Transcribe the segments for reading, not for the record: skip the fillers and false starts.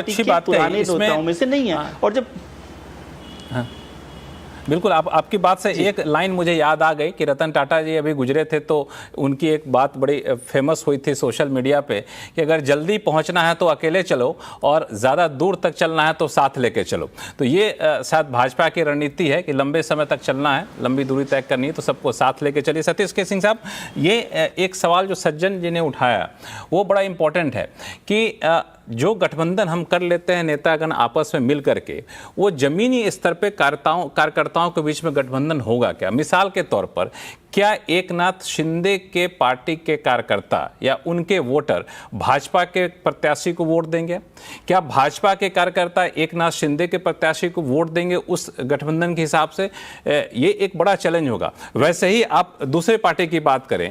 Party के पुराने नेताओं में से नहीं है। और जब बिल्कुल आपकी बात से एक लाइन मुझे याद आ गई कि रतन टाटा जी अभी गुजरे थे तो उनकी एक बात बड़ी फेमस हुई थी सोशल मीडिया पे कि अगर जल्दी पहुंचना है तो अकेले चलो और ज़्यादा दूर तक चलना है तो साथ लेके चलो। तो ये शायद भाजपा की रणनीति है कि लंबे समय तक चलना है, लंबी दूरी तय करनी है तो सबको साथ लेके चलिए। सतीश के सिंह साहब, ये एक सवाल जो सज्जन जी ने उठाया वो बड़ा इंपॉर्टेंट है कि जो गठबंधन हम कर लेते हैं नेतागण आपस में मिल करके, वो जमीनी स्तर पे कार्यकर्ताओं के बीच में गठबंधन होगा क्या? मिसाल के तौर पर क्या एकनाथ शिंदे के पार्टी के कार्यकर्ता या उनके वोटर भाजपा के प्रत्याशी को वोट देंगे? क्या भाजपा के कार्यकर्ता एकनाथ शिंदे के प्रत्याशी को वोट देंगे उस गठबंधन के हिसाब से? ये एक बड़ा चैलेंज होगा। वैसे ही आप दूसरे पार्टी की बात करें,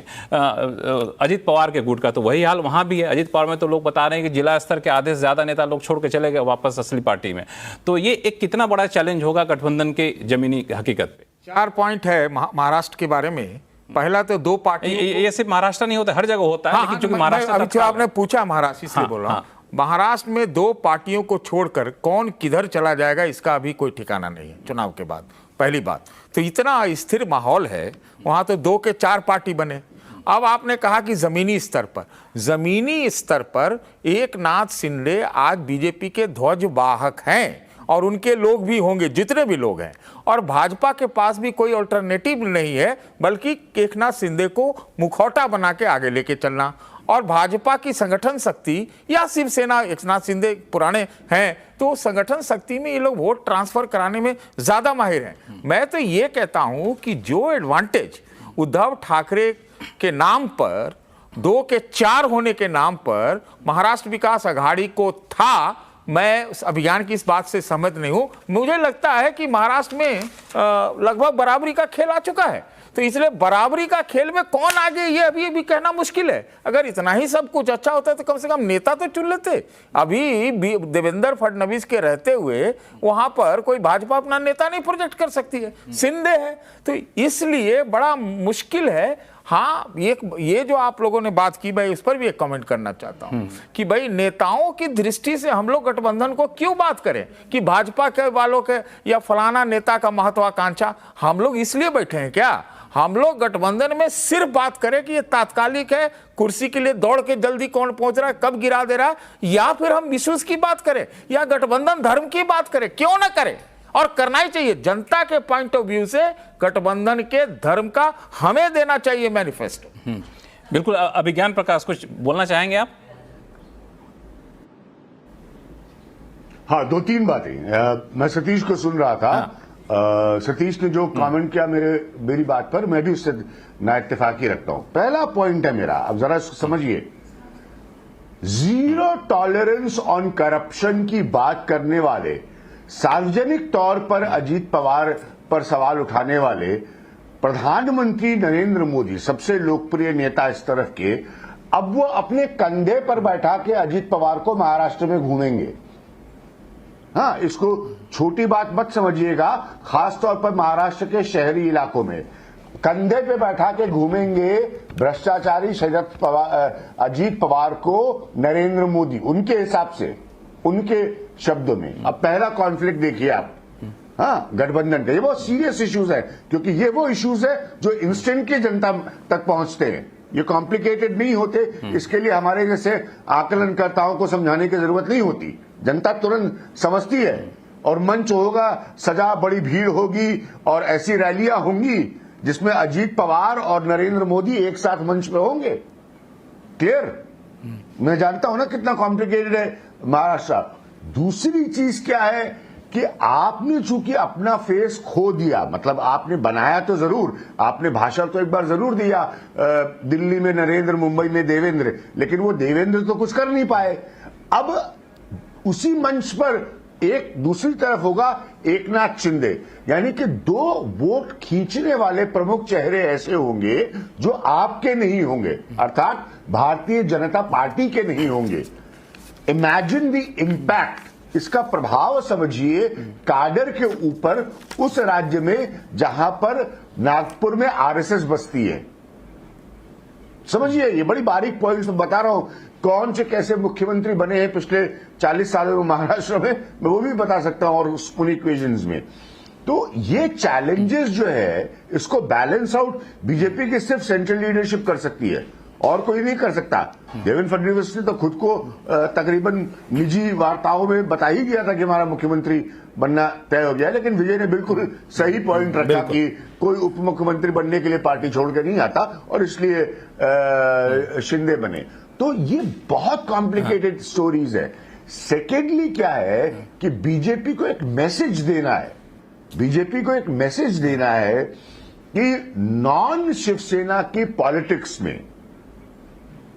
अजित पवार के गुट का, तो वही हाल वहां भी है। अजित पवार में तो लोग बता रहे हैं कि जिला स्तर के आधे से ज्यादा नेता लोग छोड़ के चले गए वापस असली पार्टी में। तो ये एक कितना बड़ा चैलेंज होगा गठबंधन के जमीनी हकीकत पे? 4 पॉइंट है महाराष्ट्र के बारे में। पहला तो 2 पार्टी, ये सिर्फ महाराष्ट्र नहीं होता, हर जगह होता है, लेकिन चूंकि महाराष्ट्र अभी जो आपने पूछा महाराष्ट्र, इसलिए बोल रहा हूं। महाराष्ट्र में 2 पार्टियों को छोड़कर कौन किधर चला जाएगा इसका अभी कोई ठिकाना नहीं है चुनाव के बाद। पहली बात तो इतना स्थिर माहौल है वहां, तो 2 के 4 पार्टी बने। अब आपने कहा कि जमीनी स्तर पर एकनाथ शिंदे आज बीजेपी के ध्वजवाहक हैं और उनके लोग भी होंगे, जितने भी लोग हैं, और भाजपा के पास भी कोई अल्टरनेटिव नहीं है बल्कि एकनाथ शिंदे को मुखौटा बना के आगे लेके चलना। और भाजपा की संगठन शक्ति या शिवसेना, एकनाथ शिंदे पुराने हैं तो संगठन शक्ति में ये लोग वोट ट्रांसफर कराने में ज्यादा माहिर हैं। मैं तो ये कहता हूं कि जो एडवांटेज उद्धव ठाकरे के नाम पर 2 के 4 होने के नाम पर महाराष्ट्र विकास अघाड़ी को था, मैं उस अभियान की इस बात से सहमत नहीं हूं। मुझे लगता है कि महाराष्ट्र में लगभग बराबरी का खेल आ चुका है, तो इसलिए बराबरी का खेल में कौन आगे ये अभी कहना मुश्किल है। अगर इतना ही सब कुछ अच्छा होता है तो कम से कम नेता तो चुन लेते। अभी देवेंद्र फडणवीस के रहते हुए वहां पर कोई भाजपा अपना नेता नहीं प्रोजेक्ट कर सकती है, शिंदे है, तो इसलिए बड़ा मुश्किल है। हाँ, ये जो आप लोगों ने बात की, मैं इस पर भी एक कमेंट करना चाहता हूं कि भाई नेताओं की दृष्टि से हम लोग गठबंधन को क्यों बात करें कि भाजपा के वालों के या फलाना नेता का महत्वाकांक्षा। हम लोग इसलिए बैठे हैं क्या? हम लोग गठबंधन में सिर्फ बात करें कि ये तात्कालिक है, कुर्सी के लिए दौड़ के जल्दी कौन पहुंच रहा है, कब गिरा दे रहा है, या फिर हम इश्यूज की बात करें या गठबंधन धर्म की बात करें, क्यों ना करें? और करना ही चाहिए। जनता के पॉइंट ऑफ व्यू से गठबंधन के धर्म का हमें देना चाहिए मैनिफेस्टो। बिल्कुल। अभिज्ञान प्रकाश, कुछ बोलना चाहेंगे आप? हाँ, 2-3 बातें। मैं सतीश को सुन रहा था। सतीश ने जो कमेंट किया मेरी बात पर, मैं भी उससे ना इत्तेफाकी रखता हूं। पहला पॉइंट है मेरा, अब जरा समझिए, 0 टॉलरेंस ऑन करप्शन की बात करने वाले, सार्वजनिक तौर पर अजीत पवार पर सवाल उठाने वाले प्रधानमंत्री नरेंद्र मोदी, सबसे लोकप्रिय नेता इस तरफ के, अब वो अपने कंधे पर बैठा के अजीत पवार को महाराष्ट्र में घूमेंगे। हाँ, इसको छोटी बात मत समझिएगा, खासतौर पर महाराष्ट्र के शहरी इलाकों में कंधे पे बैठा के घूमेंगे भ्रष्टाचारी अजीत पवार को नरेंद्र मोदी, उनके हिसाब से, उनके शब्दों में। अब पहला कॉन्फ्लिक्ट देखिए आप, हाँ, गठबंधन का ये बहुत सीरियस इश्यूज है, क्योंकि ये वो इश्यूज है जो इंस्टेंटली जनता तक पहुंचते हैं, ये कॉम्प्लिकेटेड नहीं होते। इसके लिए हमारे जैसे आकलनकर्ताओं को समझाने की जरूरत नहीं होती, जनता तुरंत समझती है। और मंच होगा, सजा, बड़ी भीड़ होगी और ऐसी रैलियां होंगी जिसमें अजीत पवार और नरेंद्र मोदी एक साथ मंच पे होंगे। क्लियर? मैं जानता हूं ना कितना कॉम्प्लिकेटेड है महाराष्ट्र। दूसरी चीज क्या है कि आपने चूंकि अपना फेस खो दिया, मतलब आपने बनाया तो जरूर, आपने भाषण तो एक बार जरूर दिया, दिल्ली में नरेंद्र, मुंबई में देवेंद्र, लेकिन वो देवेंद्र तो कुछ कर नहीं पाए। अब उसी मंच पर एक दूसरी तरफ होगा एकनाथ शिंदे, यानी कि 2 वोट खींचने वाले प्रमुख चेहरे ऐसे होंगे जो आपके नहीं होंगे, अर्थात भारतीय जनता पार्टी के नहीं होंगे। इमेजिन द इम्पैक्ट, इसका प्रभाव समझिए काडर के ऊपर उस राज्य में जहां पर नागपुर में आरएसएस बसती है। समझिए, ये बड़ी बारीक पॉइंट्स में बता रहा हूं कौन से कैसे मुख्यमंत्री बने हैं पिछले 40 सालों में महाराष्ट्र में, मैं वो भी बता सकता हूं, और उन इक्वेशंस में। तो ये चैलेंजेस जो है, इसको बैलेंस आउट बीजेपी की सिर्फ सेंट्रल लीडरशिप कर सकती है, और कोई नहीं कर सकता। देवेंद्र फडणवीस ने तो खुद को तकरीबन निजी वार्ताओं में बता ही दिया था कि हमारा मुख्यमंत्री बनना तय हो गया, लेकिन विजय ने बिल्कुल सही पॉइंट रखा कि कोई उप मुख्यमंत्री बनने के लिए पार्टी छोड़ के नहीं आता, और इसलिए शिंदे बने। तो ये बहुत कॉम्प्लिकेटेड स्टोरीज है। सेकेंडली क्या है कि बीजेपी को एक मैसेज देना है, बीजेपी को एक मैसेज देना है कि नॉन शिवसेना की पॉलिटिक्स में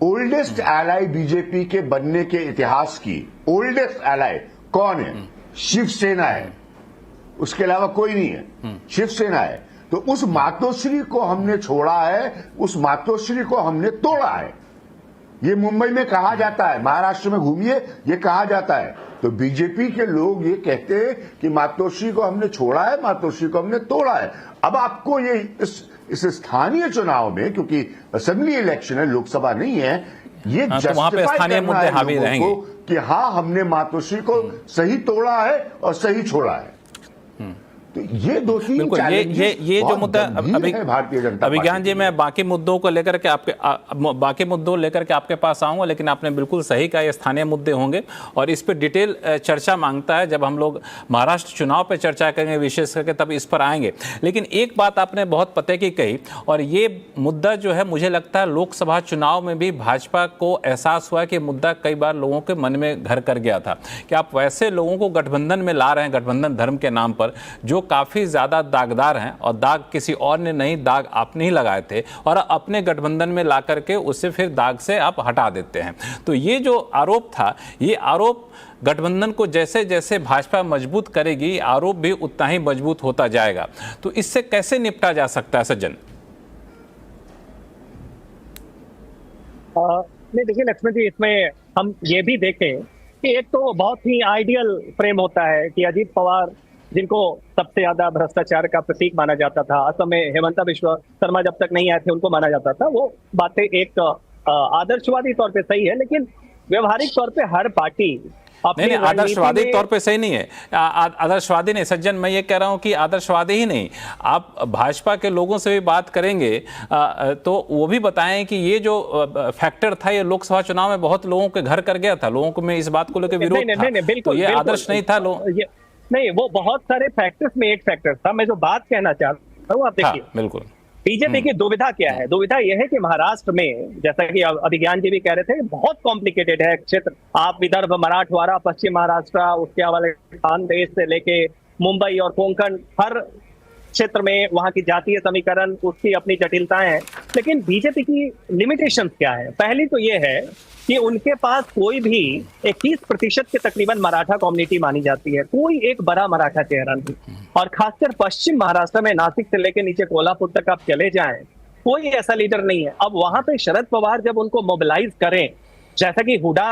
ओल्डेस्ट एलाई बीजेपी के बनने के इतिहास की ओल्डेस्ट एलाई कौन है? शिवसेना है, उसके अलावा कोई नहीं है, शिवसेना है। तो उस मातोश्री को हमने छोड़ा है, उस मातोश्री को हमने तोड़ा है। ये मुंबई में कहा जाता है, महाराष्ट्र में घूमिए, ये कहा जाता है। तो बीजेपी के लोग ये कहते हैं कि मातोश्री को हमने छोड़ा है, मातोश्री को हमने तोड़ा है। अब आपको ये इस स्थानीय चुनाव में, क्योंकि असेंबली इलेक्शन है, लोकसभा नहीं है, ये तो वहां पे स्थानीय मुद्दे हावी रहेंगे कि हाँ हमने मातोश्री को सही तोड़ा है और सही छोड़ा है। तो ये दो तीन ये जो मुद्दा भारतीय जनता अभिज्ञान जी, मैं बाकी मुद्दों को लेकर के बाकी मुद्दों लेकर के आपके पास आऊंगा, लेकिन आपने बिल्कुल सही कहा, ये स्थानीय मुद्दे होंगे और इस पर डिटेल चर्चा मांगता है। जब हम लोग महाराष्ट्र चुनाव पर चर्चा करेंगे विशेष करके, तब इस पर आएंगे। लेकिन एक बात आपने बहुत पते की कही, और ये मुद्दा जो है मुझे लगता है लोकसभा चुनाव में भी भाजपा को एहसास हुआ कि मुद्दा कई बार लोगों के मन में घर कर गया था कि आप वैसे लोगों को गठबंधन में ला रहे हैं, गठबंधन धर्म के नाम पर, जो काफी ज्यादा दागदार हैं, और दाग किसी और ने नहीं, दाग आपने ही लगाए थे, और अपने गठबंधन में ला करके उससे फिर दाग से आप हटा देते हैं। तो ये जो आरोप था, ये आरोप गठबंधन को जैसे जैसे भाजपा मजबूत करेगी, आरोप भी उतना ही मजबूत होता जाएगा। तो इससे कैसे निपटा जा सकता है सज्जन? नहीं, देखिए लक्ष्मण जी, इसमें हम ये भी देखें कि एक तो बहुत ही आइडियल फ्रेम होता है कि अजीत पवार, जिनको सबसे ज्यादा भ्रष्टाचार का प्रतीक माना जाता था, असम में हेमंता बिश्वा शर्मा जब तक नहीं आए थे उनको माना जाता था, वो बातें एक आदर्शवादी तौर पे सही है, लेकिन व्यवहारिक तौर पे हर पार्टी नहीं, आदर्शवादी तौर पे सही नहीं है। आदर्शवादी नहीं सज्जन, मैं ये कह रहा हूं कि आदर्शवादी ही नहीं, आप भाजपा के लोगों से भी बात करेंगे तो वो भी बताएं कि ये जो फैक्टर था, ये लोकसभा चुनाव में बहुत लोगों के घर कर गया था, लोगों को में इस बात को लेकर विरोध था, तो ये आदर्श नहीं था। नहीं, वो बहुत सारे फैक्टर्स में एक फैक्टर था। मैं जो बात कहना चाहता हूँ, आप देखिए, बिल्कुल बीजेपी की दुविधा क्या है? दुविधा यह है कि महाराष्ट्र में, जैसा कि अभिज्ञान जी भी कह रहे थे, बहुत कॉम्प्लिकेटेड है क्षेत्र। आप विदर्भ, मराठवाड़ा, पश्चिम महाराष्ट्र, उसके वाले खानदेश से लेके मुंबई और कोंकण, हर क्षेत्र में वहां की जातीय समीकरण, उसकी अपनी जटिलताएं हैं। लेकिन बीजेपी की लिमिटेशंस क्या है? पहली तो ये है कि उनके पास कोई भी 21% के तकरीबन मराठा कम्युनिटी मानी जाती है, कोई एक बड़ा मराठा चेहरा नहीं। और खासकर पश्चिम महाराष्ट्र में नासिक से लेकर नीचे कोल्हापुर तक आप चले जाएं, कोई ऐसा लीडर नहीं है। अब वहां पे शरद पवार जब उनको मोबिलाइज करें, जैसा कि हुडा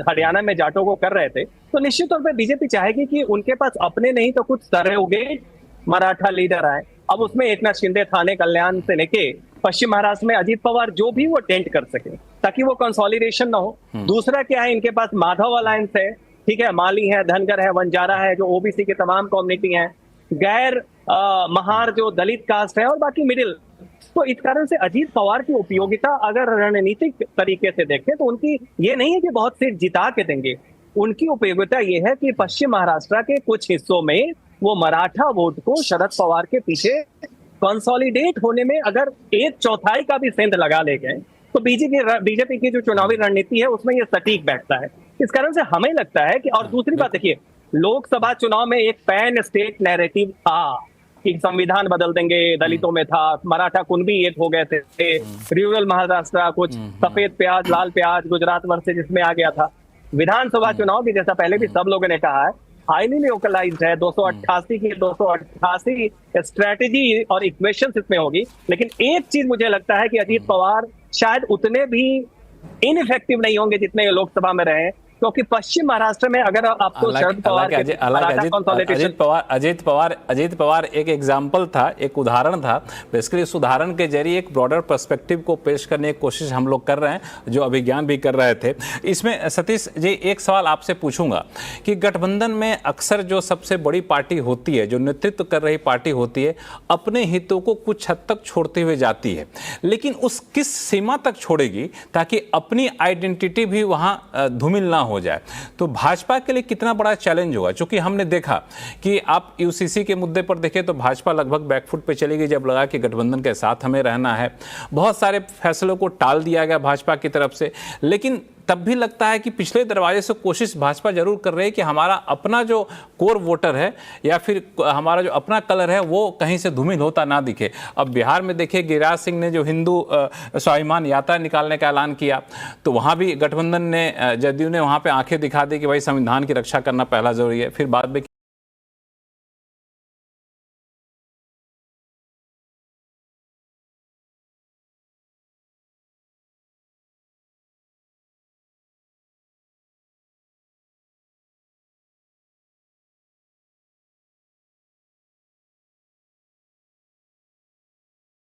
हरियाणा में जाटों को कर रहे थे, तो निश्चित तौर पर बीजेपी चाहेगी कि उनके पास अपने नहीं तो कुछ सरोगेट मराठा लीडर आए। अब उसमें एकनाथ शिंदे, थाने, कल्याण से लेके पश्चिम महाराष्ट्र में अजीत पवार जो भी वो टेंट कर सके, ताकि वो कंसोलिडेशन ना हो। दूसरा क्या है, इनके पास माधव अलायंस है, ठीक है, माली है, धनगर है, वंजारा है, जो ओबीसी के तमाम कम्युनिटी हैं, गैर महार जो दलित कास्ट है, और बाकी मिडिल। तो इस कारण से अजीत पवार की उपयोगिता अगर रणनीतिक तरीके से देखें तो उनकी ये नहीं है कि बहुत सीट जिता के देंगे, उनकी उपयोगिता ये है कि पश्चिम महाराष्ट्र के कुछ हिस्सों में वो मराठा वोट को शरद पवार के पीछे कंसोलिडेट होने में अगर 1/4 का भी सेंध लगा ले गए, तो बीजेपी की जो चुनावी रणनीति है उसमें ये सटीक बैठता है। इस कारण से हमें लगता है कि, और दूसरी बात देखिए, लोकसभा चुनाव में एक पैन स्टेट नैरेटिव था कि संविधान बदल देंगे, दलितों में था, मराठा कुनबी एक हो गए थे, रूरल महाराष्ट्र कुछ सफेद प्याज लाल प्याज गुजरात वर्सेस जिसमें आ गया था। विधानसभा चुनाव भी, जैसा पहले भी सब लोगों ने कहा है, हाईली लोकलाइज्ड है। 288 की 288 स्ट्रेटेजी और इक्वेशन इसमें होगी। लेकिन एक चीज मुझे लगता है कि अजीत पवार शायद उतने भी इनइफेक्टिव नहीं होंगे जितने लोकसभा में रहे, क्योंकि पश्चिम महाराष्ट्र में अगर आपको शरद पवार के अजीत पवार एक एग्जाम्पल था, एक उदाहरण था। बेसिकली इस उदाहरण के जरिए एक ब्रॉडर पर्सपेक्टिव को पेश करने की कोशिश हम लोग कर रहे हैं, जो अभिज्ञान भी कर रहे थे। इसमें सतीश जी एक सवाल आपसे पूछूंगा कि गठबंधन में अक्सर जो सबसे बड़ी पार्टी होती है, जो नेतृत्व कर रही पार्टी होती है, अपने हितों को कुछ हद तक छोड़ते हुए जाती है, लेकिन उस किस सीमा तक छोड़ेगी ताकि अपनी आइडेंटिटी भी वहां धूमिल ना हो जाए। तो भाजपा के लिए कितना बड़ा चैलेंज होगा, क्योंकि हमने देखा कि आप यूसीसी के मुद्दे पर देखें तो भाजपा लगभग बैकफुट पे चली गई जब लगा कि गठबंधन के साथ हमें रहना है। बहुत सारे फैसलों को टाल दिया गया भाजपा की तरफ से, लेकिन तब भी लगता है कि पिछले दरवाजे से कोशिश भाजपा जरूर कर रही है कि हमारा अपना जो कोर वोटर है या फिर हमारा जो अपना कलर है वो कहीं से धूमिल होता ना दिखे। अब बिहार में देखिए गिरिराज सिंह ने जो हिंदू स्वाभिमान यात्रा निकालने का ऐलान किया, तो वहाँ भी गठबंधन ने, जदयू ने वहाँ पे आंखें दिखा दी कि भाई संविधान की रक्षा करना पहला जरूरी है। फिर बाद में